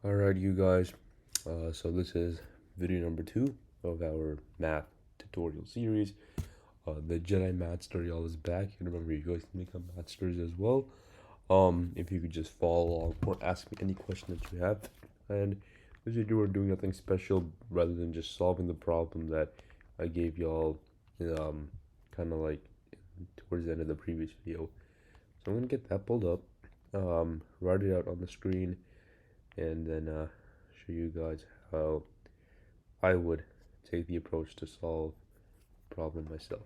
Alright, you guys. So this is video number 2 of our math tutorial series. The Jedi Math Tutorial is back. And remember, you guys can become mathsters as well. If you could just follow along or ask me any question that you have. And this video we're doing nothing special rather than just solving the problem that I gave y'all kind of like towards the end of the previous video. So I'm gonna get that pulled up, write it out on the screen, and then show you guys how I would take the approach to solve the problem myself.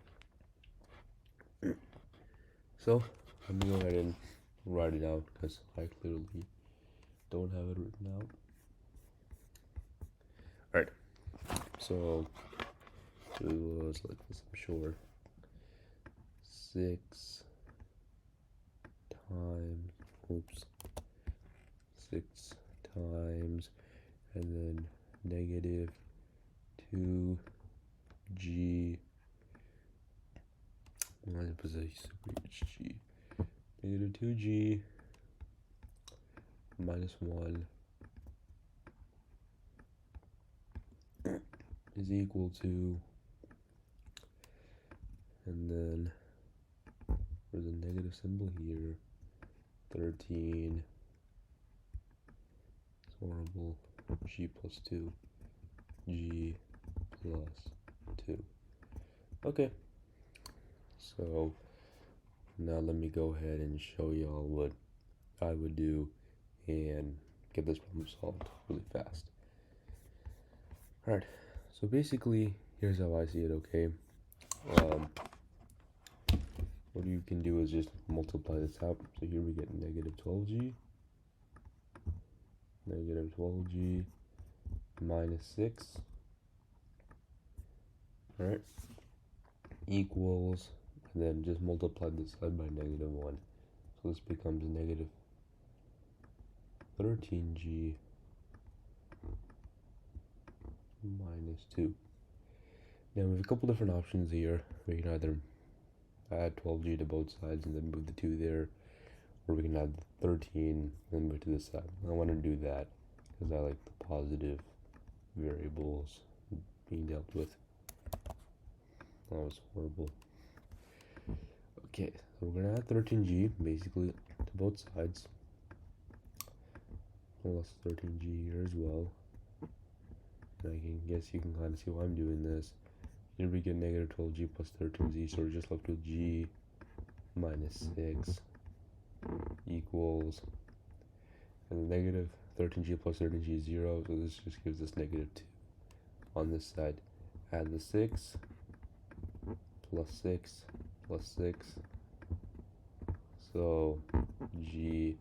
So I'm gonna go ahead and write it out because I clearly don't have it written out. Alright, so it was like this, I'm sure. 6 times, 6 times, and then negative 2g, negative 2g minus 1 is equal to, and then there's a negative symbol here, 13, it's horrible, g plus 2, g plus 2. Okay, so now let me go ahead and show y'all what I would do and get this problem solved really fast. Alright, so basically, here's how I see it, okay? What you can do is just multiply this out. So here we get negative 12g minus 6, alright, equals, and then just multiply this side by negative 1. So this becomes negative 13g minus 2. Now we have a couple different options here. We can either add 12g to both sides and then move the 2 there, or we can add 13 and move to this side. I want to do that because I like the positive variables being dealt with. That was horrible. Okay, so we're gonna add 13g basically to both sides, plus 13g here as well. And I can guess you can kind of see why I'm doing this. Here we get negative 12g plus 13z, so we're just left with g minus 6 equals, and negative 13g plus 13g is 0, so this just gives us negative 2 on this side. Add the 6 plus 6 plus 6, so g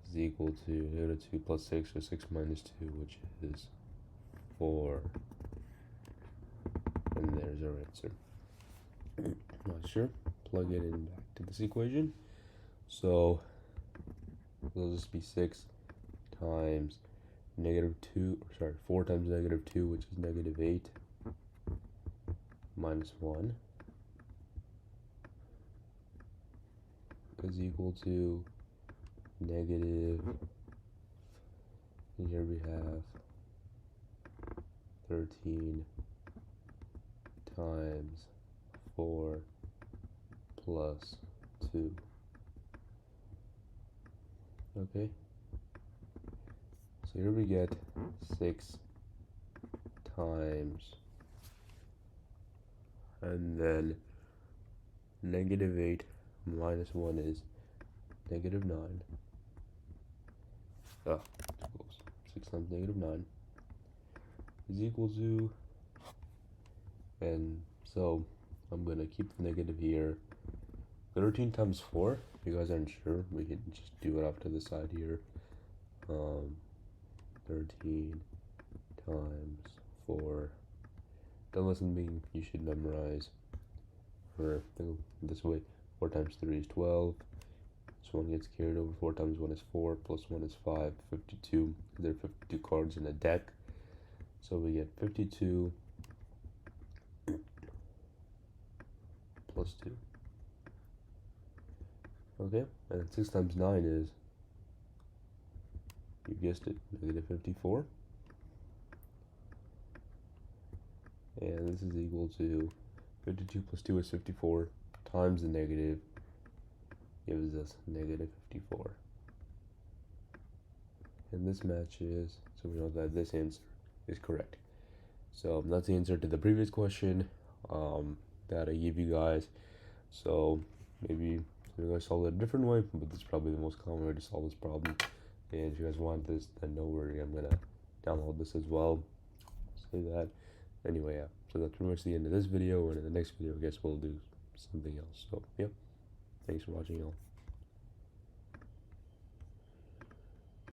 is equal to negative 2 plus 6, or 6 minus 2, which is 4. And there's our answer. Not sure. Plug it in back to this equation. So it'll just be 6 times negative 2, sorry, 4 times negative 2, which is negative 8, minus 1 is equal to negative, and here we have 13 times 4 plus 2. Okay, so here we get 6 times, and then negative 8 minus 1 is negative 9. Too close. 6 times negative 9 is equal to, and so I'm going to keep the negative here. 13 times 4, if you guys aren't sure, we can just do it off to the side here. 13 times 4. That wasn't being you should memorize, or this way. 4 times 3 is 12. This one gets carried over. 4 times 1 is 4, plus 1 is 5, 52. There are 52 cards in a deck, so we get 52 plus 2. Okay, and 6 times 9 is You guessed it, negative 54. And this is equal to 52 plus 2 is 54 times the negative gives us negative 54. And this matches, so we know that this answer is correct. So that's the answer to the previous question that I gave you guys. So maybe you guys solve it a different way, but this is probably the most common way to solve this problem. And if you guys want this, then don't worry, I'm gonna download this as well. Say that. Anyway, yeah. So that's pretty much the end of this video, and in the next video, I guess we'll do something else. So, yeah. Thanks for watching, y'all.